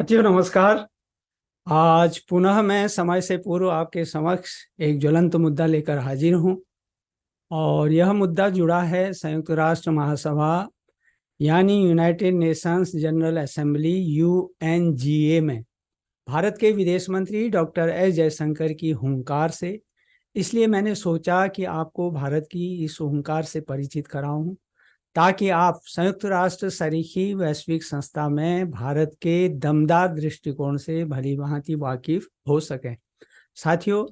साथियों नमस्कार। आज पुनः मैं समय से पूर्व आपके समक्ष एक ज्वलंत मुद्दा लेकर हाजिर हूं और यह मुद्दा जुड़ा है संयुक्त राष्ट्र महासभा यानी United Nations general assembly UNGA में भारत के विदेश मंत्री डॉक्टर एस जयशंकर की हुंकार से। इसलिए मैंने सोचा कि आपको भारत की इस हुंकार से परिचित कराऊं ताकि आप संयुक्त राष्ट्र सरीखी वैश्विक संस्था में भारत के दमदार दृष्टिकोण से भली भांति वाकिफ हो सकें। साथियों,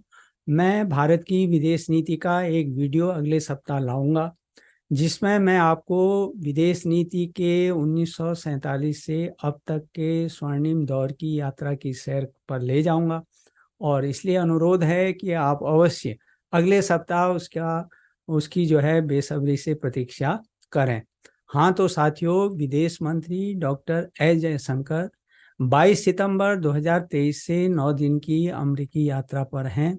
मैं भारत की विदेश नीति का एक वीडियो अगले सप्ताह लाऊंगा जिसमें मैं आपको विदेश नीति के 1947 से अब तक के स्वर्णिम दौर की यात्रा की सैर पर ले जाऊंगा और इसलिए अनुरोध है कि आप अवश्य अगले सप्ताह उसकी जो है बेसब्री से प्रतीक्षा करें। हाँ तो साथियों, विदेश मंत्री डॉक्टर एस जयशंकर 22 सितंबर 2023 से 9 दिन की अमेरिकी यात्रा पर हैं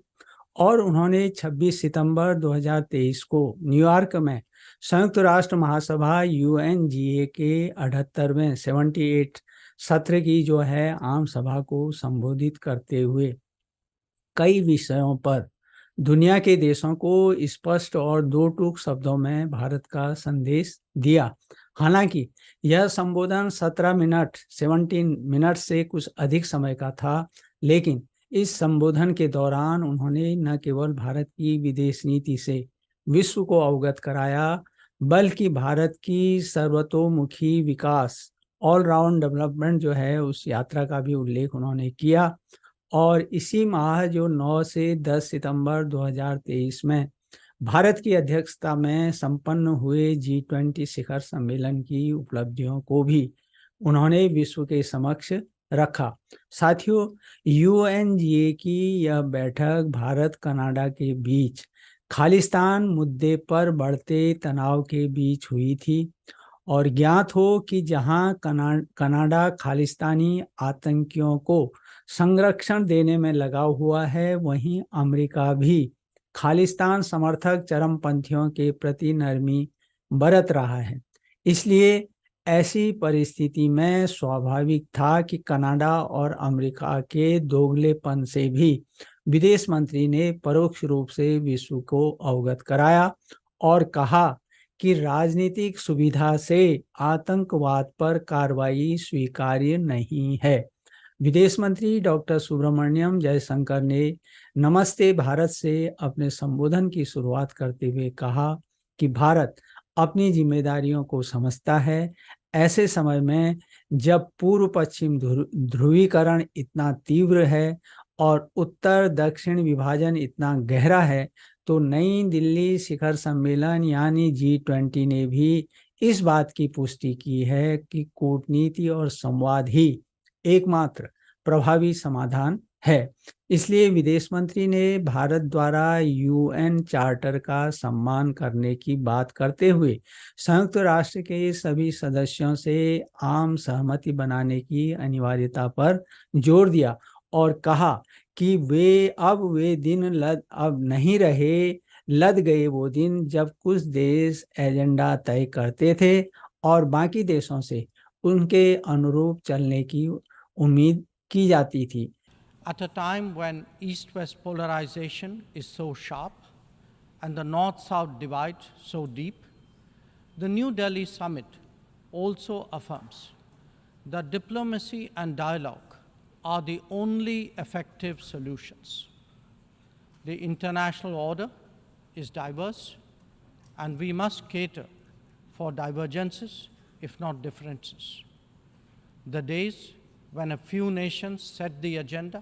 और उन्होंने 26 सितंबर 2023 को न्यूयॉर्क में संयुक्त राष्ट्र महासभा यूएनजीए के 78वें 78 सत्र की जो है आम सभा को संबोधित करते हुए कई विषयों पर दुनिया के देशों को स्पष्ट और दो टूक शब्दों में भारत का संदेश दिया। हालांकि यह संबोधन 17 मिनट से कुछ अधिक समय का था, लेकिन इस संबोधन के दौरान उन्होंने न केवल भारत की विदेश नीति से विश्व को अवगत कराया, बल्कि भारत की सर्वतोमुखी विकास ऑलराउंड डेवलपमेंट जो है उस यात्रा का भी उल्लेख उन्होंने किया। और इसी माह जो 9 से 10 सितंबर 2023 में भारत की अध्यक्षता में संपन्न हुए G20 शिखर सम्मेलन की उपलब्धियों को भी उन्होंने विश्व के समक्ष रखा। साथियों, यूएनजीए की यह बैठक भारत कनाडा के बीच खालिस्तान मुद्दे पर बढ़ते तनाव के बीच हुई थी और ज्ञात हो कि जहां कनाडा खालिस्तानी आतंकियों को संरक्षण देने में लगा हुआ है, वहीं अमेरिका भी खालिस्तान समर्थक चरमपंथियों के प्रति नरमी बरत रहा है। इसलिए ऐसी परिस्थिति में स्वाभाविक था कि कनाडा और अमेरिका के दोगलेपन से भी विदेश मंत्री ने परोक्ष रूप से विश्व को अवगत कराया और कहा कि राजनीतिक सुविधा से आतंकवाद पर कार्रवाई स्वीकार्य नहीं है। विदेश मंत्री डॉक्टर सुब्रमण्यम जयशंकर ने नमस्ते भारत से अपने संबोधन की शुरुआत करते हुए कहा कि भारत अपनी जिम्मेदारियों को समझता है। ऐसे समय में जब पूर्व पश्चिम ध्रुवीकरण इतना तीव्र है और उत्तर दक्षिण विभाजन इतना गहरा है, तो नई दिल्ली शिखर सम्मेलन यानी G20 ने भी इस बात की पुष्टि की है कि कूटनीति और संवाद ही एकमात्र प्रभावी समाधान है। इसलिए विदेश मंत्री ने भारत द्वारा यूएन चार्टर का सम्मान करने की बात करते हुए संयुक्त राष्ट्र के सभी सदस्यों से आम सहमति बनाने की अनिवार्यता पर जोर दिया और कहा कि वे दिन अब नहीं रहे, लद गए वो दिन जब कुछ देश एजेंडा तय करते थे और बाकी देशों से उनके अनुरूप चलने की उम्मीद की जाती थी। At a time when East-West polarization is so sharp and the North-South divide so deep, the New Delhi summit also affirms that diplomacy and dialogue are the only effective solutions. The international order is diverse, and we must cater for divergences, if not differences. The days when a few nations set the agenda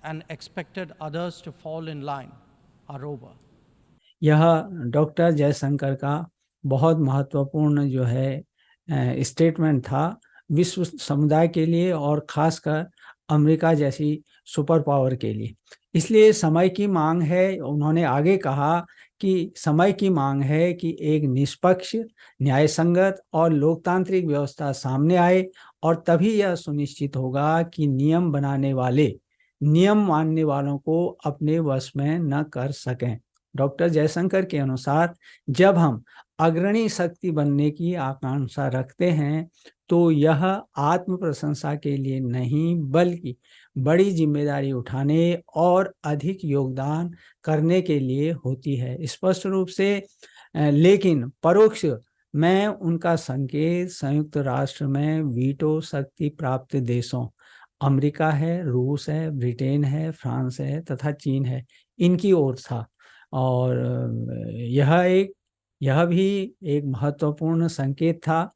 and expected others to fall in line are over. यह doctor Jaishankar का बहुत महत्वपूर्ण जो है statement था विश्व समुदाय के लिए और खासकर अमेरिका जैसी सुपर पावर के लिए। इसलिए समय की मांग है, उन्होंने आगे कहा कि समय की मांग है कि एक निष्पक्ष, न्यायसंगत और लोकतांत्रिक व्यवस्था सामने आए और तभी यह सुनिश्चित होगा कि नियम बनाने वाले नियम मानने वालों को अपने वश में न कर सकें। डॉक्टर जयशंकर के अनुसार जब हम अग्रणी शक्ति बनने की आकांक्षा रखते हैं तो यह आत्म प्रशंसा के लिए नहीं बल्कि बड़ी जिम्मेदारी उठाने और अधिक योगदान करने के लिए होती है। स्पष्ट रूप से लेकिन परोक्ष में उनका संकेत संयुक्त राष्ट्र में वीटो शक्ति प्राप्त देशों अमेरिका है, रूस है, ब्रिटेन है, फ्रांस है तथा चीन है, इनकी ओर था। और यह भी एक महत्वपूर्ण संकेत था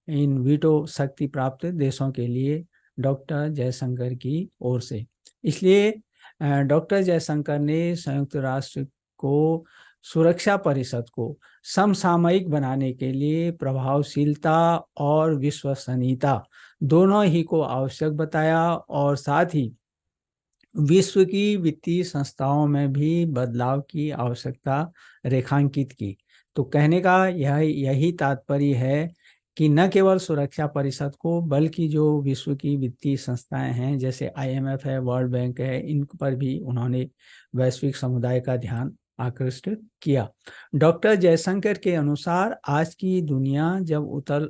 इन वीटो शक्ति प्राप्त देशों के लिए डॉक्टर जयशंकर की ओर से। इसलिए डॉक्टर जयशंकर ने संयुक्त राष्ट्र को सुरक्षा परिषद को समसामयिक बनाने के लिए प्रभावशीलता और विश्वसनीयता दोनों ही को आवश्यक बताया और साथ ही विश्व की वित्तीय संस्थाओं में भी बदलाव की आवश्यकता रेखांकित की। तो कहने का यही तात्पर्य है कि न केवल सुरक्षा परिषद को बल्कि जो विश्व की वित्तीय संस्थाएं हैं जैसे IMF है, वर्ल्ड बैंक है, इन पर भी उन्होंने वैश्विक समुदाय का ध्यान आकृष्ट किया। डॉक्टर जयशंकर के अनुसार आज की दुनिया जब उथल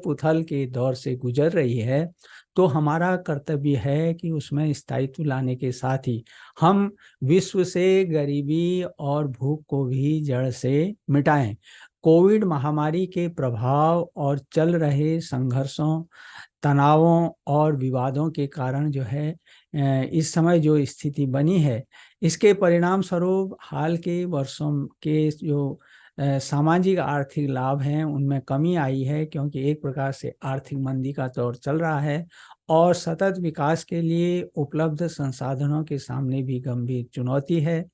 पुथल के दौर से गुजर रही है तो हमारा कर्तव्य है कि उसमें स्थायित्व लाने के साथ ही हम विश्व से गरीबी और भूख को भी जड़ से मिटाएं। कोविड महामारी के प्रभाव और चल रहे संघर्षों, तनावों और विवादों के कारण जो है इस समय जो स्थिति बनी है, इसके परिणाम स्वरूप हाल के वर्षों के जो सामाजिक आर्थिक लाभ हैं उनमें कमी आई है, क्योंकि एक प्रकार से आर्थिक मंदी का दौर चल रहा है और सतत विकास के लिए उपलब्ध संसाधनों के सामने भी गंभीर चुनौती है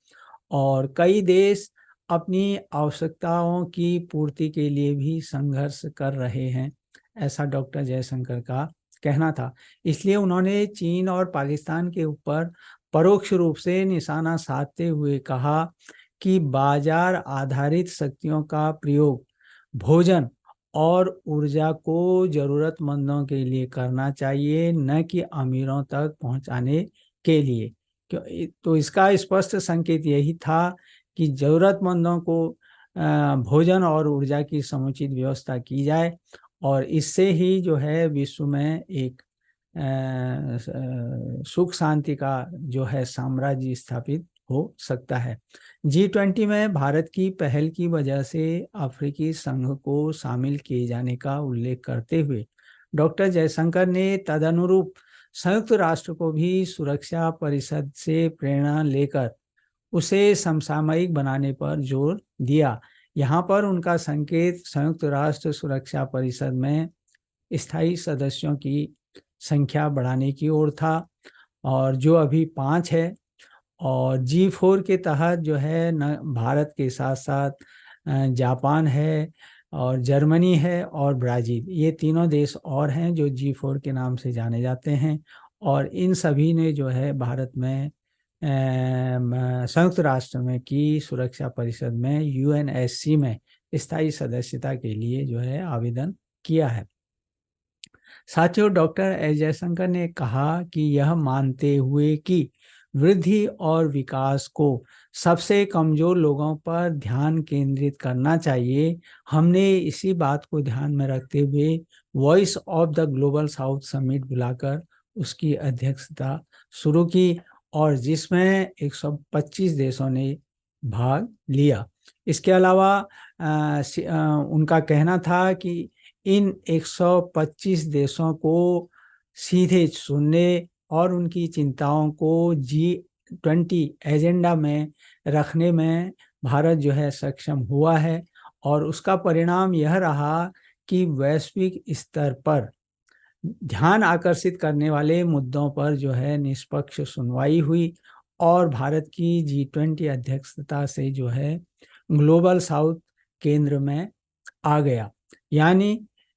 और कई देश अपनी आवश्यकताओं की पूर्ति के लिए भी संघर्ष कर रहे हैं, ऐसा डॉक्टर जयशंकर का कहना था। इसलिए उन्होंने चीन और पाकिस्तान के ऊपर परोक्ष रूप से निशाना साधते हुए कहा कि बाजार आधारित शक्तियों का प्रयोग भोजन और ऊर्जा को जरूरतमंदों के लिए करना चाहिए, न कि अमीरों तक पहुंचाने के लिए। तो इसका स्पष्ट संकेत यही था कि जरूरतमंदों को भोजन और ऊर्जा की समुचित व्यवस्था की जाए और इससे ही जो है विश्व में एक सुख शांति का जो है साम्राज्य स्थापित हो सकता है। G20 में भारत की पहल की वजह से अफ्रीकी संघ को शामिल किए जाने का उल्लेख करते हुए डॉक्टर जयशंकर ने तदनुरूप संयुक्त राष्ट्र को भी सुरक्षा परिषद से प्रेरणा लेकर उसे समसामयिक बनाने पर जोर दिया। यहाँ पर उनका संकेत संयुक्त राष्ट्र सुरक्षा परिषद में स्थायी सदस्यों की संख्या बढ़ाने की ओर था और जो अभी 5 है और G4 के तहत जो है न भारत के साथ साथ जापान है और जर्मनी है और ब्राज़ील, ये तीनों देश और हैं जो G4 के नाम से जाने जाते हैं और इन सभी ने जो है भारत में संयुक्त राष्ट्र में की सुरक्षा परिषद में UNSC में स्थायी सदस्यता के लिए जो है आवेदन किया है। साथियों, डॉक्टर एस जयशंकर ने कहा कि यह मानते हुए कि वृद्धि और विकास को सबसे कमजोर लोगों पर ध्यान केंद्रित करना चाहिए, हमने इसी बात को ध्यान में रखते हुए voice of the global south summit बुलाकर उसकी अध्यक्षता शुरू की और जिसमें 125 देशों ने भाग लिया। इसके अलावा उनका कहना था कि इन 125 देशों को सीधे सुनने और उनकी चिंताओं को G20 एजेंडा में रखने में भारत जो है सक्षम हुआ है और उसका परिणाम यह रहा कि वैश्विक स्तर पर ध्यान आकर्षित करने वाले मुद्दों पर जो है निष्पक्ष सुनवाई हुई और भारत की G20 अध्यक्षता से जो है ग्लोबल साउथ केंद्र में आ गया। यानी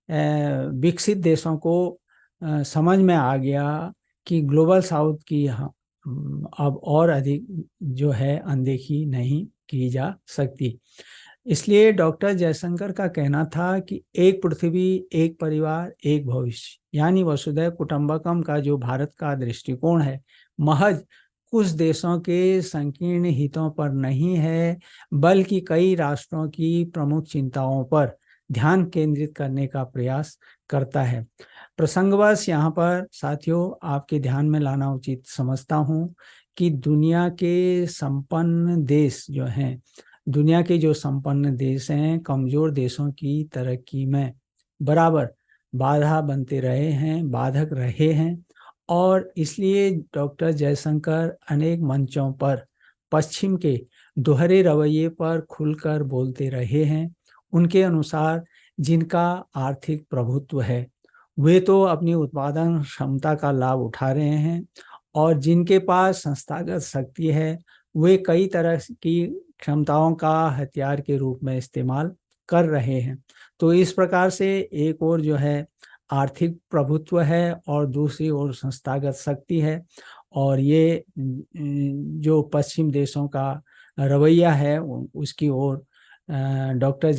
विकसित देशों को समझ में आ गया कि ग्लोबल साउथ की अब और अधिक जो है अनदेखी नहीं की जा सकती। इसलिए डॉक्टर जयशंकर का कहना था कि एक पृथ्वी, एक परिवार, एक भविष्य, यानी वसुधैव कुटुंबकम का जो भारत का दृष्टिकोण है, महज कुछ देशों के संकीर्ण हितों पर नहीं है, बल्कि कई राष्ट्रों की प्रमुख चिंताओं पर ध्यान केंद्रित करने का प्रयास करता है। प्रसंगवश यहाँ पर साथियों आपके ध्यान में लाना उचित समझता हूँ कि दुनिया के संपन्न देश जो हैं, दुनिया के जो संपन्न देश हैं, कमजोर देशों की तरक्की में बराबर बाधा बनते रहे हैं, बाधक रहे हैं। और इसलिए डॉक्टर जयशंकर अनेक मंचों पर पश्चिम के दोहरे रवैये पर खुलकर बोलते रहे हैं। उनके अनुसार जिनका आर्थिक प्रभुत्व है वे तो अपनी उत्पादन क्षमता का लाभ उठा रहे हैं, और जिनके पास संस्थागत शक्ति है वे कई तरह की क्षमताओं का हथियार के रूप में इस्तेमाल कर रहे हैं। तो इस प्रकार से एक ओर जो है आर्थिक प्रभुत्व है और दूसरी ओर संस्थागत शक्ति है, और ये जो पश्चिम देशों का रवैया है उसकी ओर डॉक्टर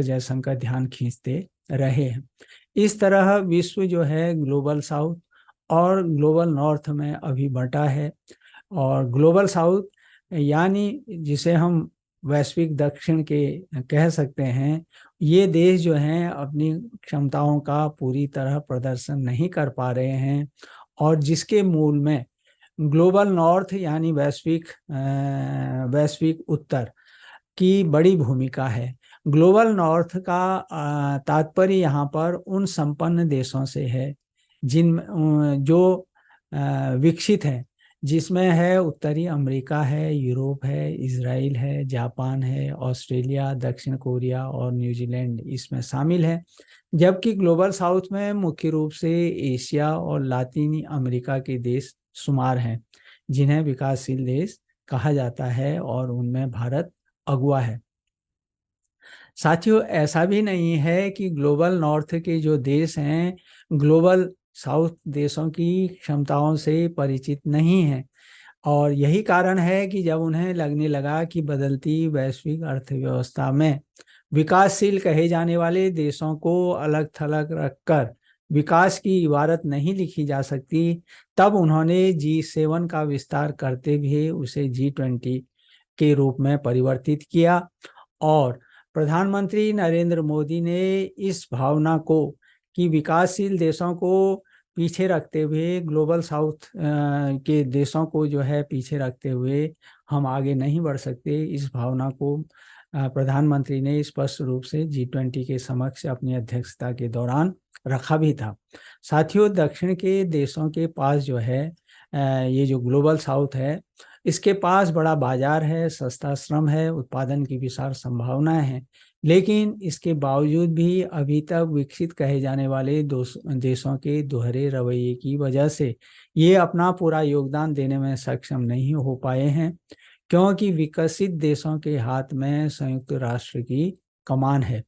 जयशंकर ध्यान खींचते रहे हैं। इस तरह विश्व जो है ग्लोबल साउथ और ग्लोबल नॉर्थ में अभी बंटा है, और ग्लोबल साउथ यानी जिसे हम वैश्विक दक्षिण के कह सकते हैं, ये देश जो हैं अपनी क्षमताओं का पूरी तरह प्रदर्शन नहीं कर पा रहे हैं, और जिसके मूल में ग्लोबल नॉर्थ यानी वैश्विक उत्तर की बड़ी भूमिका है। ग्लोबल नॉर्थ का तात्पर्य यहाँ पर उन संपन्न देशों से है जो विकसित हैं, जिसमें है उत्तरी अमेरिका है, यूरोप है, इजराइल है, जापान है, ऑस्ट्रेलिया, दक्षिण कोरिया और न्यूजीलैंड इसमें शामिल है। जबकि ग्लोबल साउथ में मुख्य रूप से एशिया और लातीनी अमेरिका के देश शुमार हैं, जिन्हें विकासशील देश कहा जाता है, और उनमें भारत अगुवा है। साथियों, ऐसा भी नहीं है कि ग्लोबल नॉर्थ के जो देश हैं ग्लोबल साउथ देशों की क्षमताओं से परिचित नहीं हैं, और यही कारण है कि जब उन्हें लगने लगा कि बदलती वैश्विक अर्थव्यवस्था में विकासशील कहे जाने वाले देशों को अलग थलग रखकर विकास की इबारत नहीं लिखी जा सकती, तब उन्होंने G7 का विस्तार करते हुए उसे G20 के रूप में परिवर्तित किया। और प्रधानमंत्री नरेंद्र मोदी ने इस भावना को कि विकासशील देशों को पीछे रखते हुए ग्लोबल साउथ के देशों को जो है पीछे रखते हुए हम आगे नहीं बढ़ सकते, इस भावना को प्रधानमंत्री ने स्पष्ट रूप से G20 के समक्ष अपनी अध्यक्षता के दौरान रखा भी था। साथियों, दक्षिण के देशों के पास जो है ये जो ग्लोबल साउथ है इसके पास बड़ा बाजार है, सस्ता श्रम है, उत्पादन की विशाल संभावनाएं हैं, लेकिन इसके बावजूद भी अभी तक विकसित कहे जाने वाले देशों के दोहरे रवैये की वजह से ये अपना पूरा योगदान देने में सक्षम नहीं हो पाए हैं, क्योंकि विकसित देशों के हाथ में संयुक्त राष्ट्र की कमान है।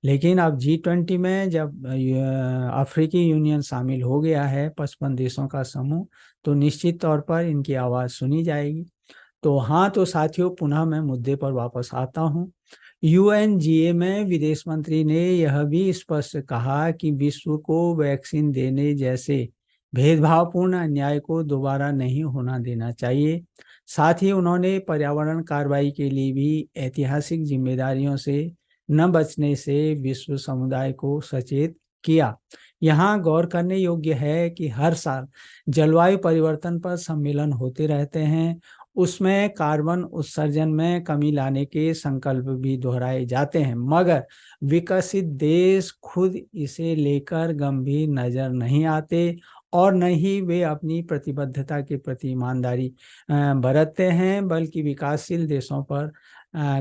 लेकिन अब G20 में जब अफ्रीकी यूनियन शामिल हो गया है, 55 देशों का समूह, तो निश्चित तौर पर इनकी आवाज़ सुनी जाएगी। तो हाँ, तो साथियों पुनः मैं मुद्दे पर वापस आता हूँ। UNGA में विदेश मंत्री ने यह भी स्पष्ट कहा कि विश्व को वैक्सीन देने जैसे भेदभावपूर्ण अन्याय को दोबारा नहीं होना देना चाहिए। साथ ही उन्होंने पर्यावरण कार्रवाई के लिए भी ऐतिहासिक जिम्मेदारियों से न बचने से विश्व समुदाय को सचेत किया। यहाँ गौर करने योग्य है कि हर साल जलवायु परिवर्तन पर सम्मेलन होते रहते हैं, उसमें कार्बन उत्सर्जन में कमी लाने के संकल्प भी दोहराए जाते हैं, मगर विकसित देश खुद इसे लेकर गंभीर नजर नहीं आते, और न ही वे अपनी प्रतिबद्धता के प्रति ईमानदारी बरतते हैं, बल्कि विकासशील देशों पर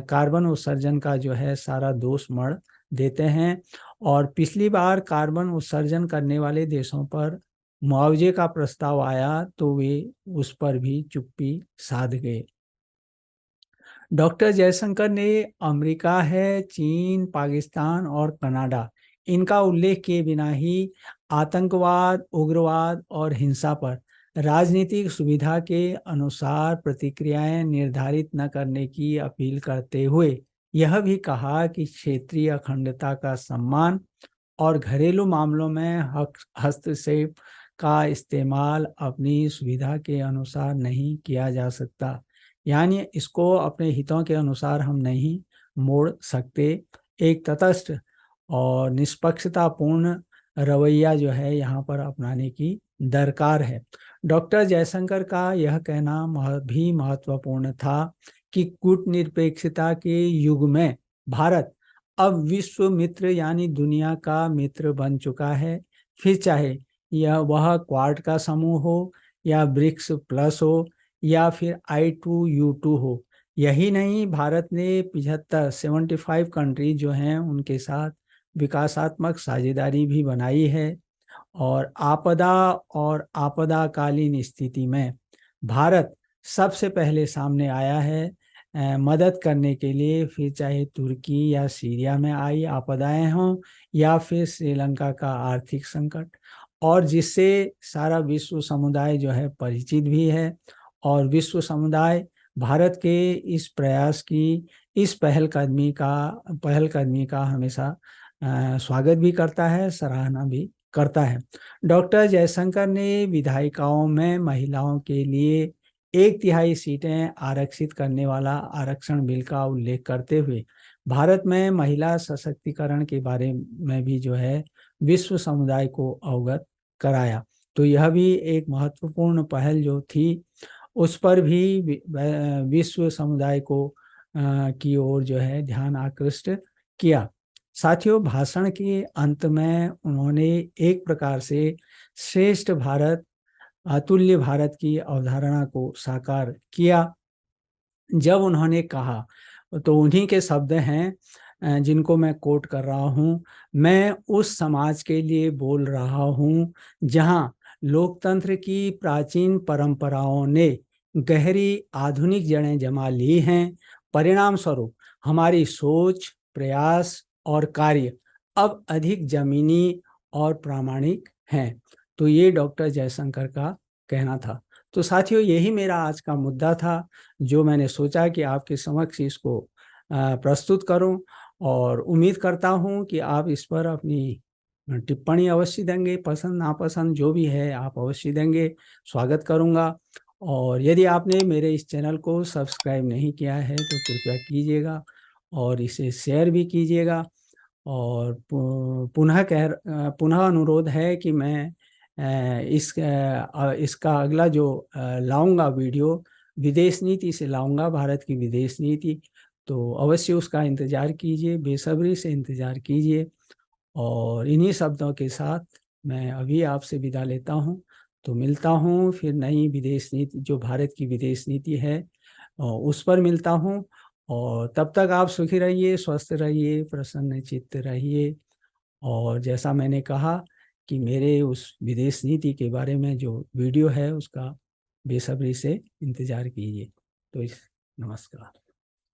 कार्बन उत्सर्जन का जो है सारा दोष मढ़ देते हैं। और पिछली बार कार्बन उत्सर्जन करने वाले देशों पर मुआवजे का प्रस्ताव आया तो वे उस पर भी चुप्पी साध गए। डॉक्टर जयशंकर ने अमेरिका है, चीन, पाकिस्तान और कनाडा, इनका उल्लेख किए बिना ही आतंकवाद, उग्रवाद और हिंसा पर राजनीतिक सुविधा के अनुसार प्रतिक्रियाएं निर्धारित न करने की अपील करते हुए यह भी कहा कि क्षेत्रीय अखंडता का सम्मान और घरेलू मामलों में हस्तक्षेप का इस्तेमाल अपनी सुविधा के अनुसार नहीं किया जा सकता, यानी इसको अपने हितों के अनुसार हम नहीं मोड़ सकते। एक तटस्थ और निष्पक्षतापूर्ण रवैया जो है यहाँ पर अपनाने की दरकार है। डॉक्टर जयशंकर का यह कहना भी महत्वपूर्ण था कि कूटनिरपेक्षता के युग में भारत अब विश्व मित्र यानी दुनिया का मित्र बन चुका है, फिर चाहे यह वह क्वाड का समूह हो या ब्रिक्स प्लस हो या फिर I2U2 हो। यही नहीं, भारत ने 75 कंट्री जो हैं उनके साथ विकासात्मक साझेदारी भी बनाई है और आपदाकालीन स्थिति में भारत सबसे पहले सामने आया है मदद करने के लिए, फिर चाहे तुर्की या सीरिया में आई आपदाएं हों या फिर श्रीलंका का आर्थिक संकट, और जिससे सारा विश्व समुदाय जो है परिचित भी है। और विश्व समुदाय भारत के इस प्रयास की, इस पहलकदमी का हमेशा स्वागत भी करता है, सराहना भी करता है। डॉक्टर जयशंकर ने विधायिकाओं में महिलाओं के लिए 1/3 सीटें आरक्षित करने वाला आरक्षण बिल का उल्लेख करते हुए भारत में महिला सशक्तिकरण के बारे में भी जो है विश्व समुदाय को अवगत कराया। तो यह भी एक महत्वपूर्ण पहल जो थी, उस पर भी विश्व समुदाय को की ओर जो है ध्यान आकृष्ट किया। साथियों, भाषण के अंत में उन्होंने एक प्रकार से श्रेष्ठ भारत, अतुल्य भारत की अवधारणा को साकार किया। जब उन्होंने कहा, तो उन्हीं के शब्द हैं जिनको मैं कोट कर रहा हूँ, मैं उस समाज के लिए बोल रहा हूँ जहाँ लोकतंत्र की प्राचीन परंपराओं ने गहरी आधुनिक जड़ें जमा ली हैं। परिणाम स्वरूप हमारी सोच, प्रयास और कार्य अब अधिक जमीनी और प्रामाणिक हैं। तो ये डॉक्टर जयशंकर का कहना था। तो साथियों, यही मेरा आज का मुद्दा था जो मैंने सोचा कि आपके समक्ष इसको प्रस्तुत करूं, और उम्मीद करता हूं कि आप इस पर अपनी टिप्पणी अवश्य देंगे, पसंद नापसंद जो भी है आप अवश्य देंगे, स्वागत करूंगा। और यदि आपने मेरे इस चैनल को सब्सक्राइब नहीं किया है तो कृपया कीजिएगा और इसे शेयर भी कीजिएगा। और पुनः अनुरोध है कि मैं इसका अगला जो लाऊंगा वीडियो, विदेश नीति से लाऊंगा, भारत की विदेश नीति, तो अवश्य उसका इंतज़ार कीजिए, बेसब्री से इंतज़ार कीजिए। और इन्हीं शब्दों के साथ मैं अभी आपसे विदा लेता हूं। तो मिलता हूं फिर नई विदेश नीति, जो भारत की विदेश नीति है उस पर मिलता हूं। और तब तक आप सुखी रहिए, स्वस्थ रहिए, प्रसन्न चित्त रहिए। और जैसा मैंने कहा कि मेरे उस विदेश नीति के बारे में जो वीडियो है उसका बेसब्री से इंतज़ार कीजिए। तो नमस्कार।